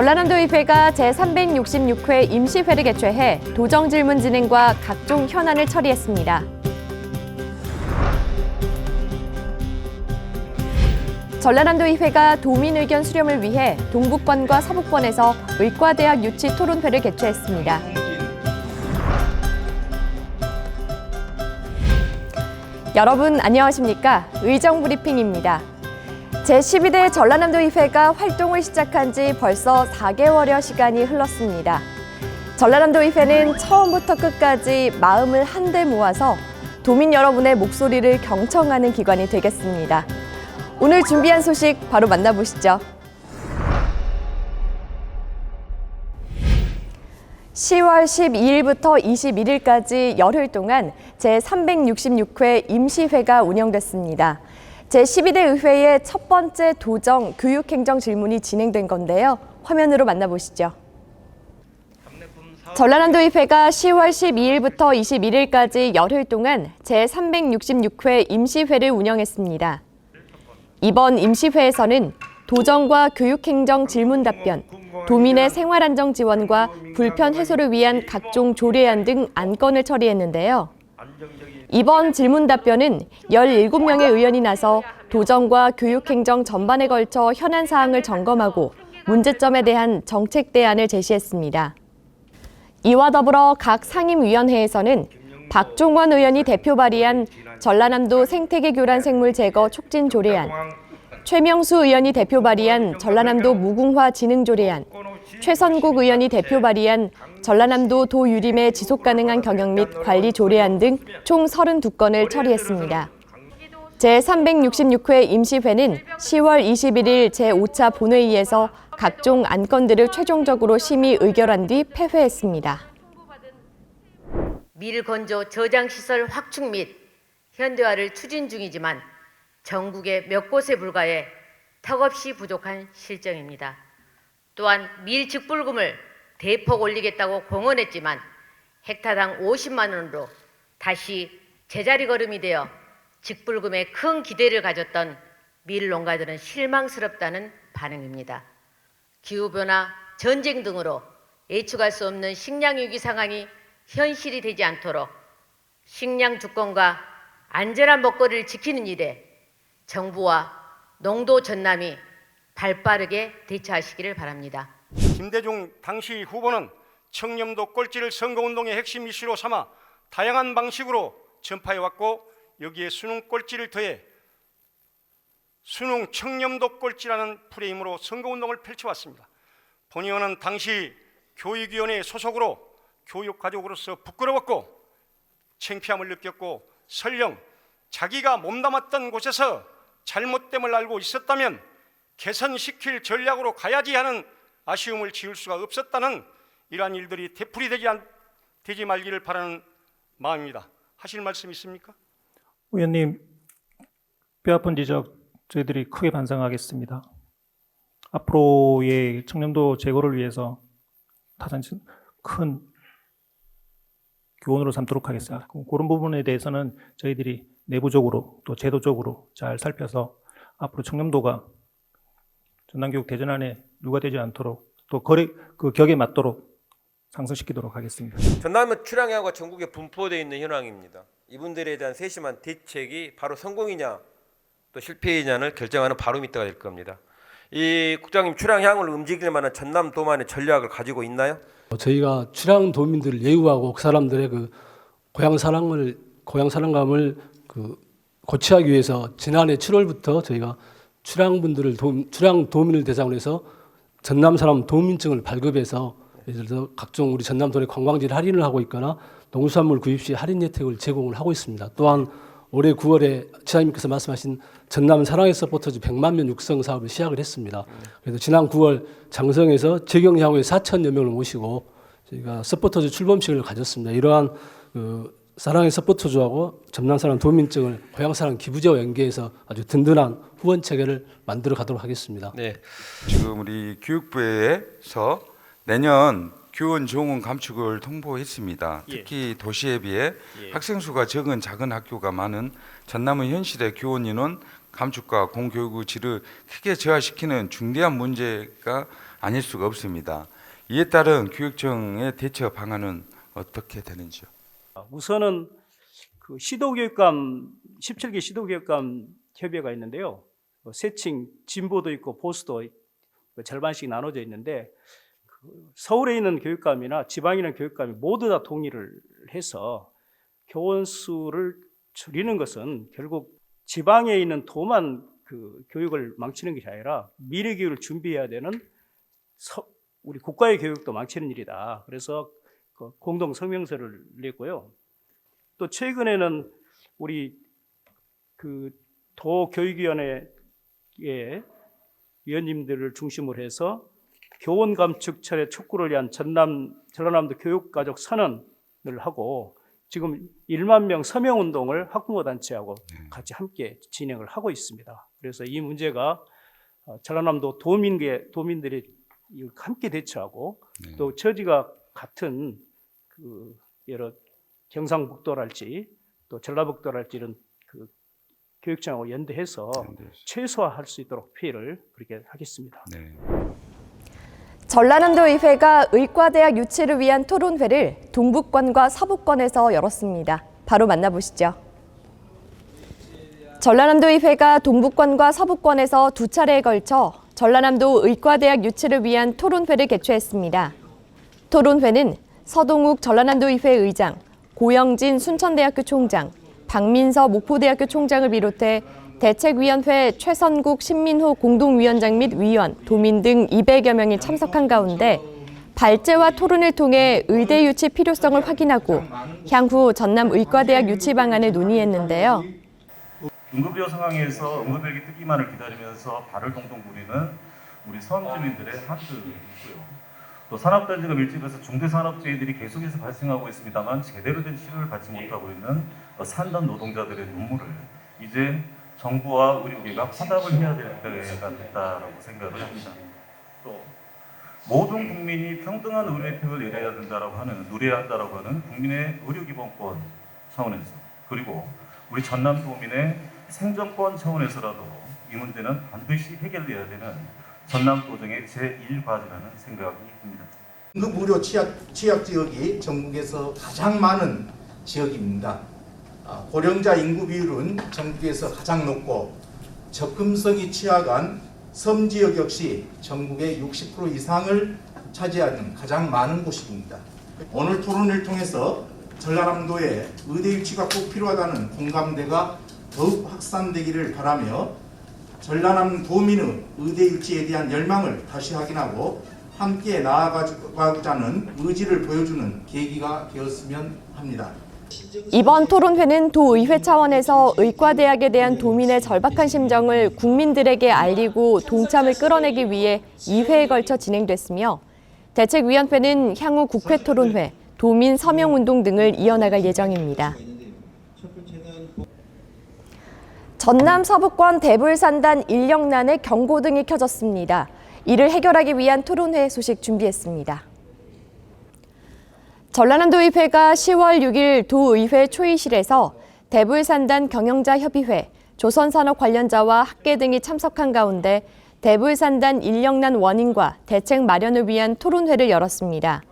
전라남도의회가 제366회 임시회를 개최해 도정질문 진행과 각종 현안을 처리했습니다. 전라남도의회가 도민 의견 수렴을 위해 동북권과 서북권에서 의과대학 유치 토론회를 개최했습니다. 여러분 안녕하십니까? 의정브리핑입니다. 제12대 전라남도의회가 활동을 시작한 지 벌써 4개월여 시간이 흘렀습니다. 전라남도의회는 처음부터 끝까지 마음을 한데 모아서 도민 여러분의 목소리를 경청하는 기관이 되겠습니다. 오늘 준비한 소식 바로 만나보시죠. 10월 12일부터 21일까지 열흘 동안 제366회 임시회가 운영됐습니다. 제12대 의회의 첫 번째 도정 교육행정 질문이 진행된 건데요. 화면으로 만나보시죠. 전라남도의회가 10월 12일부터 21일까지 열흘 동안 제366회 임시회를 운영했습니다. 이번 임시회에서는 도정과 교육행정 질문 답변, 도민의 생활안정 지원과 불편 해소를 위한 각종 조례안 등 안건을 처리했는데요. 이번 질문 답변은 17명의 의원이 나서 도정과 교육행정 전반에 걸쳐 현안 사항을 점검하고 문제점에 대한 정책 대안을 제시했습니다. 이와 더불어 각 상임위원회에서는 박종원 의원이 대표 발의한 전라남도 생태계 교란 생물 제거 촉진 조례안, 최명수 의원이 대표 발의한 전라남도 무궁화 진흥 조례안, 최선국 의원이 대표 발의한 전라남도 도유림의 지속가능한 경영 및 관리 조례안 등 총 32건을 처리했습니다. 제366회 임시회는 10월 21일 제5차 본회의에서 각종 안건들을 최종적으로 심의 의결한 뒤 폐회했습니다. 밀건조 저장시설 확충 및 현대화를 추진 중이지만 전국의 몇 곳에 불과해 턱없이 부족한 실정입니다. 또한 밀직불금을 대폭 올리겠다고 공언했지만 헥타당 50만 원으로 다시 제자리 걸음이 되어 직불금에 큰 기대를 가졌던 밀농가들은 실망스럽다는 반응입니다. 기후변화, 전쟁 등으로 예측할 수 없는 식량위기 상황이 현실이 되지 않도록 식량 주권과 안전한 먹거리를 지키는 일에 정부와 농도 전남이 발빠르게 대처하시기를 바랍니다. 김대중 당시 후보는 청렴도 꼴찌를 선거운동의 핵심 이슈로 삼아 다양한 방식으로 전파해왔고 여기에 수능 꼴찌를 더해 수능 청렴도 꼴찌라는 프레임으로 선거운동을 펼쳐왔습니다. 본 의원은 당시 교육위원회 소속으로 교육가족으로서 부끄러웠고 창피함을 느꼈고 설령 자기가 몸담았던 곳에서 잘못됨을 알고 있었다면 개선시킬 전략으로 가야지 하는 아쉬움을 지울 수가 없었다는 이러한 일들이 되지 말기를 바라는 마음입니다. 하실 말씀 있습니까? 의원님, 뼈아픈 지적 저희들이 크게 반성하겠습니다. 앞으로의 청렴도 제고를 위해서 타산 큰 교훈으로 삼도록 하겠습니다. 그런 부분에 대해서는 저희들이 내부적으로 또 제도적으로 잘 살펴서 앞으로 청렴도가 전남교육 대전안에 누가되지 않도록 또 그 격에 맞도록 상승시키도록 하겠습니다. 전남은 출항량과 전국에 분포되어 있는 현황입니다. 이분들에 대한 세심한 대책이 바로 성공이냐 또 실패이냐를 결정하는 바로미터가 될 겁니다. 이 국장님 출항량을 움직일 만한 전남도만의 전략을 가지고 있나요? 저희가 출항 도민들을 예우하고 그 사람들의 그 고향 사랑감을 고취하기 위해서 지난해 7월부터 저희가 출항 도민을 대상으로 해서 전남 사람 도민증을 발급해서 예를 들어서 각종 우리 전남도내 관광지를 할인을 하고 있거나 농수산물 구입 시 할인 혜택을 제공을 하고 있습니다. 또한 올해 9월에 지사님께서 말씀하신 전남 사랑의 서포터즈 100만 명 육성 사업을 시작을 했습니다. 그래서 지난 9월 장성에서 재경향후에 4천여 명을 모시고 저희가 서포터즈 출범식을 가졌습니다. 이러한 사랑의 서포터즈하고 전남 사랑 도민증을 고향 사랑 기부제와 연계해서 아주 든든한 후원 체계를 만들어 가도록 하겠습니다. 네. 지금 우리 교육부에서 내년 교원 정원 감축을 통보했습니다. 특히 도시에 비해 학생 수가 적은 작은 학교가 많은 전남의 현실의 교원 인원 감축과 공교육의 질을 크게 저하시키는 중대한 문제가 아닐 수가 없습니다. 이에 따른 교육청의 대처 방안은 어떻게 되는지요? 우선은 그 시도교육감 17기 시도교육감 협의회가 있는데요. 세층 진보도 있고 보수도 절반씩 나눠져 있는데 서울에 있는 교육감이나 지방에 있는 교육감이 모두 다 동의를 해서 교원 수를 줄이는 것은 결국 지방에 있는 도만 그 교육을 망치는 것이 아니라 미래 교육을 준비해야 되는 우리 국가의 교육도 망치는 일이다. 그래서 그 공동 성명서를 냈고요. 또 최근에는 우리 그 도교육위원회의 위원님들을 중심으로 해서 교원 감축 철회 촉구를 위한 전라남도 교육가족 선언을 하고 지금 1만 명 서명 운동을 학부모 단체하고 같이 함께 진행을 하고 있습니다. 그래서 이 문제가 전라남도 도민들이 함께 대처하고 또 처지가 같은 그 여러 경상북도랄지 또 전라북도랄지 이런 그 교육청하고 연대해서 최소화할 수 있도록 피해를 그렇게 하겠습니다. 네. 전라남도 의회가 의과대학 유치를 위한 토론회를 동북권과 서북권에서 열었습니다. 바로 만나보시죠. 전라남도 의회가 동북권과 서북권에서 두 차례에 걸쳐 전라남도 의과대학 유치를 위한 토론회를 개최했습니다. 토론회는 서동욱 전라남도 의회 의장, 고영진 순천대학교 총장, 박민서 목포대학교 총장을 비롯해 대책위원회 최선국 신민호 공동위원장 및 위원, 도민 등 200여 명이 참석한 가운데 발제와 토론을 통해 의대 유치 필요성을 확인하고 향후 전남 의과대학 유치 방안을 논의했는데요. 응급의료 상황에서 응급의료기 뜨기만을 기다리면서 발을 동동 구리는 우리 서민주민들의 한뜻이 있고요. 또 산업단지가 밀집해서 중대산업재해들이 계속해서 발생하고 있습니다만 제대로 된 치료를 받지 못하고 있는 산단 노동자들의 눈물을 이제 정부와 의료계가 화답을 해야 될 때가 됐다고 생각을 합니다. 또 모든 국민이 평등한 의료 혜택을 누려야 한다라고 하는 국민의 의료기본권 차원에서 그리고 우리 전남도민의 생존권 차원에서라도 이 문제는 반드시 해결돼야 되는 전남도정의 제1과제라는 생각이 듭니다. 응급의료 취약 지역이 전국에서 가장 많은 지역입니다. 고령자 인구 비율은 전국에서 가장 높고 접근성이 취약한 섬 지역 역시 전국의 60% 이상을 차지하는 가장 많은 곳입니다. 오늘 토론을 통해서 전라남도의 의대 유치가 꼭 필요하다는 공감대가 더욱 확산되기를 바라며 전라남 도민의 의대 유치에 대한 열망을 다시 확인하고 함께 나아가자는 의지를 보여주는 계기가 되었으면 합니다. 이번 토론회는 도의회 차원에서 의과대학에 대한 도민의 절박한 심정을 국민들에게 알리고 동참을 끌어내기 위해 2회에 걸쳐 진행됐으며 대책위원회는 향후 국회 토론회, 도민 서명운동 등을 이어나갈 예정입니다. 전남 서북권 대불산단 인력난에 경고등이 켜졌습니다. 이를 해결하기 위한 토론회 소식 준비했습니다. 전라남도의회가 10월 6일 도의회 초의실에서 대불산단 경영자협의회, 조선산업 관련자와 학계 등이 참석한 가운데 대불산단 인력난 원인과 대책 마련을 위한 토론회를 열었습니다.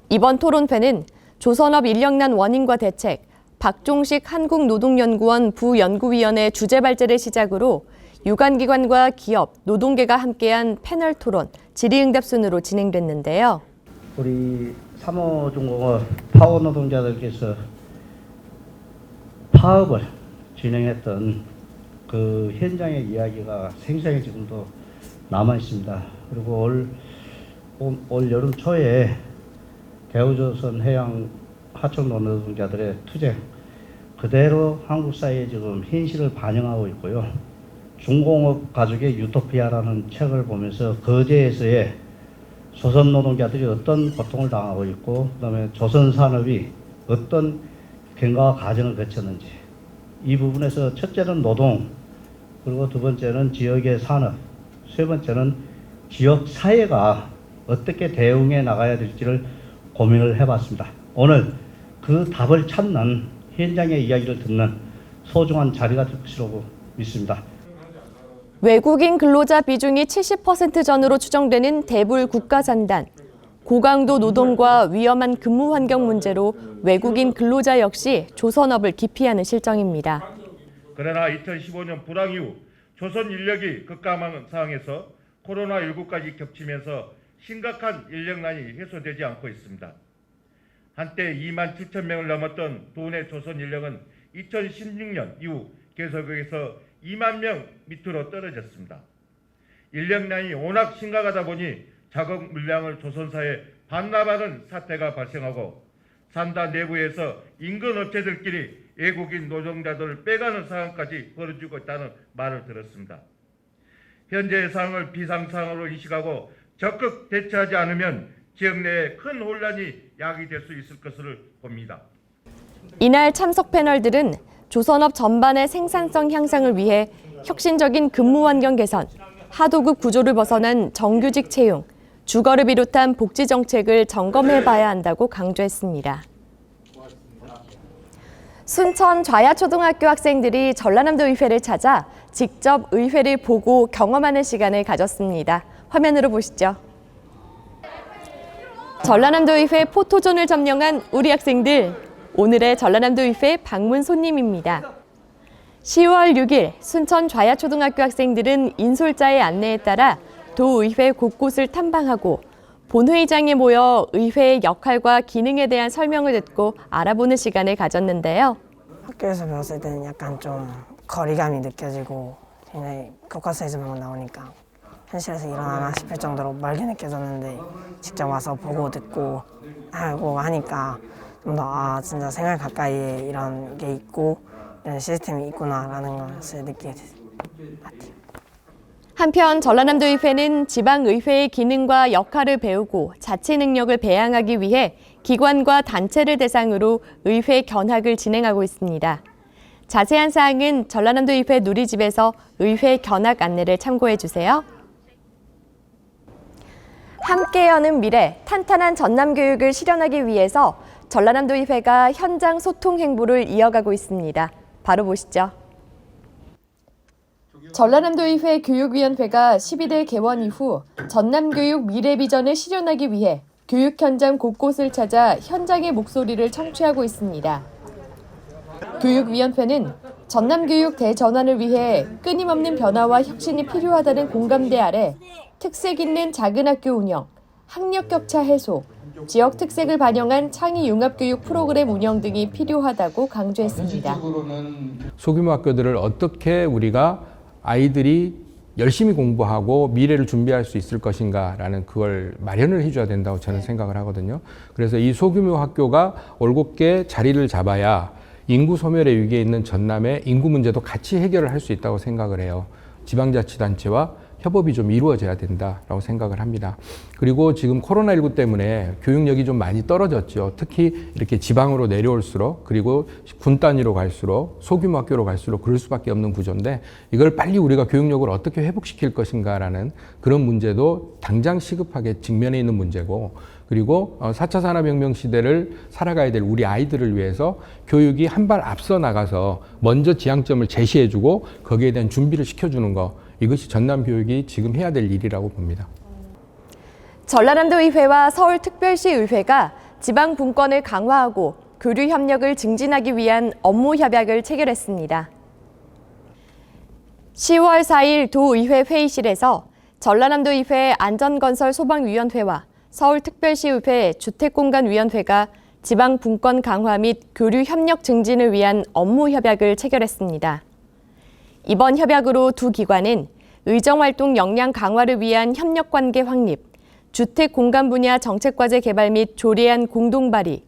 이번 토론회는 조선업 인력난 원인과 대책, 박종식 한국노동연구원 부연구위원회 주제 발제를 시작으로 유관기관과 기업, 노동계가 함께한 패널 토론, 질의응답 순으로 진행됐는데요. 우리 3호 중공업 파워 노동자들께서 파업을 진행했던 그 현장의 이야기가 생생히 지금도 남아 있습니다. 그리고 올 여름 초에 대우조선 해양 하청 노동자들의 투쟁 그대로 한국 사회에 지금 현실을 반영하고 있고요. 중공업 가족의 유토피아라는 책을 보면서 거제에서의 조선 노동자들이 어떤 고통을 당하고 있고 그다음에 조선 산업이 어떤 경과 과정을 거쳤는지 이 부분에서 첫째는 노동 그리고 두 번째는 지역의 산업 세 번째는 지역 사회가 어떻게 대응해 나가야 될지를 고민을 해봤습니다. 오늘 그 답을 찾는 현장의 이야기를 듣는 소중한 자리가 될 것이라고 믿습니다. 외국인 근로자 비중이 70% 전으로 추정되는 대불 국가산단. 고강도 노동과 위험한 근무 환경 문제로 외국인 근로자 역시 조선업을 기피하는 실정입니다. 그러나 2015년 불황 이후 조선 인력이 급감한 상황에서 코로나19까지 겹치면서 심각한 인력난이 해소되지 않고 있습니다. 한때 2만 7천 명을 넘었던 도내 조선 인력은 2016년 이후 계속해서 2만 명 밑으로 떨어졌습니다. 인력난이 워낙 심각하다 보니 작업 물량을 조선사에 반납하는 사태가 발생하고 산다 내부에서 인근 업체들끼리 외국인 노동자들을 빼가는 상황까지 벌어지고 있다는 말을 들었습니다. 현재의 상황을 비상상황으로 인식하고 적극 대처하지 않으면 지역 내에 큰 혼란이 야기될 수 있을 것을 봅니다. 이날 참석 패널들은 조선업 전반의 생산성 향상을 위해 혁신적인 근무 환경 개선, 하도급 구조를 벗어난 정규직 채용, 주거를 비롯한 복지 정책을 점검해봐야 한다고 강조했습니다. 순천 좌야초등학교 학생들이 전라남도 의회를 찾아 직접 의회를 보고 경험하는 시간을 가졌습니다. 화면으로 보시죠. 전라남도 의회 포토존을 점령한 우리 학생들, 오늘의 전라남도 의회 방문 손님입니다. 10월 6일 순천 좌야초등학교 학생들은 인솔자의 안내에 따라 도의회 곳곳을 탐방하고 본회의장에 모여 의회의 역할과 기능에 대한 설명을 듣고 알아보는 시간을 가졌는데요. 학교에서 배웠을 때는 약간 좀 거리감이 느껴지고 굉장히 교과서에서만 나오니까 현실에서 일어나나 싶을 정도로 멀게 느껴졌는데 직접 와서 보고 듣고 하고 하니까 좀 더 진짜 생활 가까이에 이런 게 있고 이런 시스템이 있구나라는 것을 느끼게 됐 것 같아요. 한편 전라남도 의회는 지방의회의 기능과 역할을 배우고 자치 능력을 배양하기 위해 기관과 단체를 대상으로 의회 견학을 진행하고 있습니다. 자세한 사항은 전라남도 의회 누리집에서 의회 견학 안내를 참고해 주세요. 함께 여는 미래, 탄탄한 전남 교육을 실현하기 위해서 전라남도 의회가 현장 소통 행보를 이어가고 있습니다. 바로 보시죠. 전라남도 의회 교육위원회가 12대 개원 이후 전남교육 미래 비전을 실현하기 위해 교육 현장 곳곳을 찾아 현장의 목소리를 청취하고 있습니다. 교육위원회는 전남교육 대전환을 위해 끊임없는 변화와 혁신이 필요하다는 공감대 아래 특색 있는 작은 학교 운영, 학력 격차 해소, 지역 특색을 반영한 창의 융합교육 프로그램 운영 등이 필요하다고 강조했습니다. 소규모 학교들을 어떻게 우리가 아이들이 열심히 공부하고 미래를 준비할 수 있을 것인가라는 그걸 마련을 해줘야 된다고 저는 생각을 하거든요. 그래서 이 소규모 학교가 올곧게 자리를 잡아야 인구 소멸의 위기에 있는 전남의 인구 문제도 같이 해결을 할 수 있다고 생각을 해요. 지방자치단체와 협업이 좀 이루어져야 된다라고 생각을 합니다. 그리고 지금 코로나19 때문에 교육력이 좀 많이 떨어졌죠. 특히 이렇게 지방으로 내려올수록 그리고 군 단위로 갈수록 소규모 학교로 갈수록 그럴 수밖에 없는 구조인데 이걸 빨리 우리가 교육력을 어떻게 회복시킬 것인가라는 그런 문제도 당장 시급하게 직면해 있는 문제고 그리고 4차 산업혁명 시대를 살아가야 될 우리 아이들을 위해서 교육이 한 발 앞서 나가서 먼저 지향점을 제시해주고 거기에 대한 준비를 시켜주는 거 이것이 전남교육이 지금 해야 될 일이라고 봅니다. 전라남도 의회와 서울특별시 의회가 지방 분권을 강화하고 교류 협력을 증진하기 위한 업무 협약을 체결했습니다. 10월 4일 도의회 회의실에서 전라남도 의회 안전건설소방위원회와 서울특별시 의회 주택공간위원회가 지방 분권 강화 및 교류 협력 증진을 위한 업무 협약을 체결했습니다. 이번 협약으로 두 기관은 의정활동 역량 강화를 위한 협력관계 확립, 주택 공간 분야 정책과제 개발 및 조례안 공동 발의,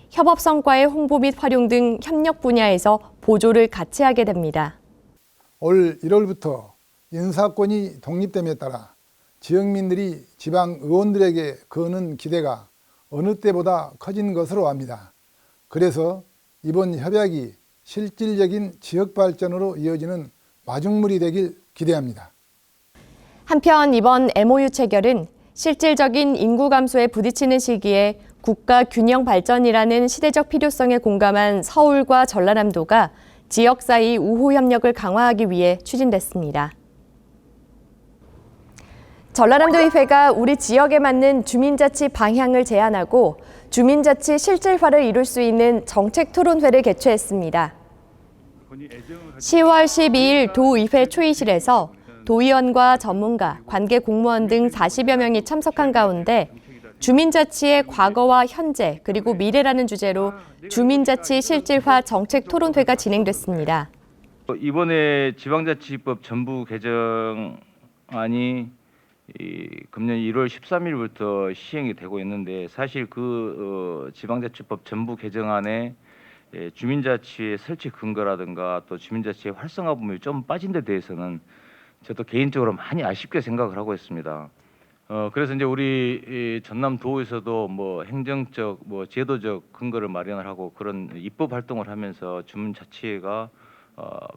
협업 성과의 홍보 및 활용 등 협력 분야에서 보조를 같이 하게 됩니다. 올 1월부터 인사권이 독립됨에 따라 지역민들이 지방 의원들에게 거는 기대가 어느 때보다 커진 것으로 압니다. 그래서 이번 협약이 실질적인 지역 발전으로 이어지는 마중물이 되길 기대합니다. 한편 이번 MOU 체결은 실질적인 인구 감소에 부딪히는 시기에 국가 균형 발전이라는 시대적 필요성에 공감한 서울과 전라남도가 지역 사이 우호 협력을 강화하기 위해 추진됐습니다. 전라남도의회가 우리 지역에 맞는 주민자치 방향을 제안하고 주민자치 실질화를 이룰 수 있는 정책 토론회를 개최했습니다. 10월 12일 도의회 초의실에서 도의원과 전문가, 관계 공무원 등 40여 명이 참석한 가운데 주민자치의 과거와 현재 그리고 미래라는 주제로 주민자치 실질화 정책 토론회가 진행됐습니다. 이번에 지방자치법 전부 개정안이 금년 1월 13일부터 시행이 되고 있는데 사실 지방자치법 전부 개정안에 주민자치의 설치 근거라든가 또 주민자치의 활성화 부분이 좀 빠진 데 대해서는 저도 개인적으로 많이 아쉽게 생각을 하고 있습니다. 그래서 이제 우리 전남도에서도 뭐 행정적, 뭐 제도적 근거를 마련을 하고 그런 입법 활동을 하면서 주민자치가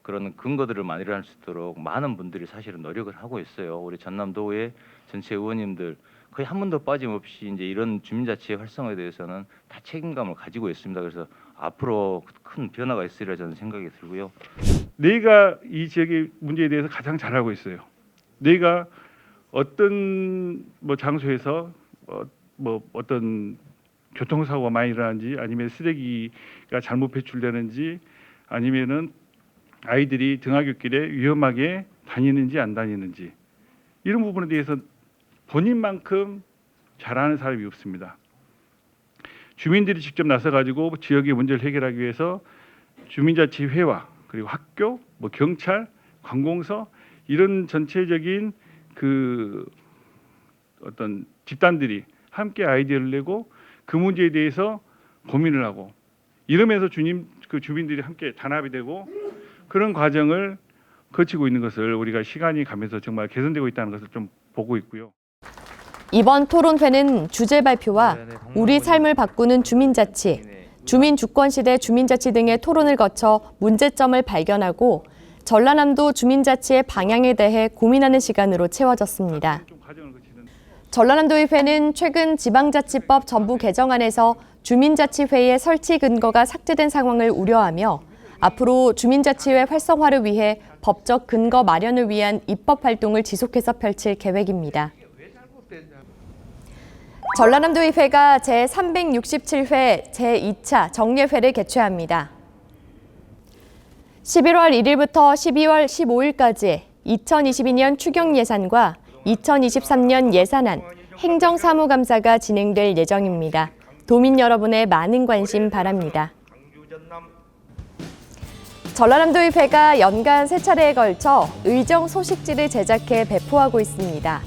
그런 근거들을 마련할 수 있도록 많은 분들이 사실은 노력을 하고 있어요. 우리 전남도의 전체 의원님들 거의 한 번도 빠짐없이 이제 이런 주민자치의 활성화에 대해서는 다 책임감을 가지고 있습니다. 그래서 앞으로 큰 변화가 있으리라 저는 생각이 들고요. 내가 이 지역의 문제에 대해서 가장 잘 알고 있어요. 내가 어떤 장소에서 어떤 교통사고가 많이 일어나는지 아니면 쓰레기가 잘못 배출되는지 아니면은 아이들이 등하굣길에 위험하게 다니는지 안 다니는지 이런 부분에 대해서 본인만큼 잘 아는 사람이 없습니다. 주민들이 직접 나서가지고 지역의 문제를 해결하기 위해서 주민자치회와 그리고 학교, 경찰, 관공서 이런 전체적인 어떤 집단들이 함께 아이디어를 내고 그 문제에 대해서 고민을 하고 이러면서 주민들이 함께 단합이 되고 그런 과정을 거치고 있는 것을 우리가 시간이 가면서 정말 개선되고 있다는 것을 좀 보고 있고요. 이번 토론회는 주제 발표와 우리 삶을 바꾸는 주민자치, 주민주권시대 주민자치 등의 토론을 거쳐 문제점을 발견하고 전라남도 주민자치의 방향에 대해 고민하는 시간으로 채워졌습니다. 전라남도의회는 최근 지방자치법 전부 개정안에서 주민자치회의 설치 근거가 삭제된 상황을 우려하며 앞으로 주민자치회 활성화를 위해 법적 근거 마련을 위한 입법 활동을 지속해서 펼칠 계획입니다. 전라남도의회가 제367회 제2차 정례회를 개최합니다. 11월 1일부터 12월 15일까지 2022년 추경 예산과 2023년 예산안, 행정사무감사가 진행될 예정입니다. 도민 여러분의 많은 관심 바랍니다. 전라남도의회가 연간 3차례에 걸쳐 의정 소식지를 제작해 배포하고 있습니다.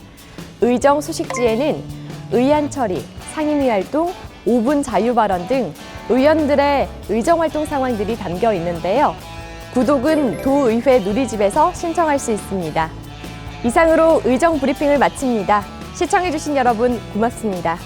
의정 소식지에는 의안 처리, 상임위 활동, 5분 자유 발언 등 의원들의 의정 활동 상황들이 담겨 있는데요. 구독은 도의회 누리집에서 신청할 수 있습니다. 이상으로 의정 브리핑을 마칩니다. 시청해주신 여러분 고맙습니다.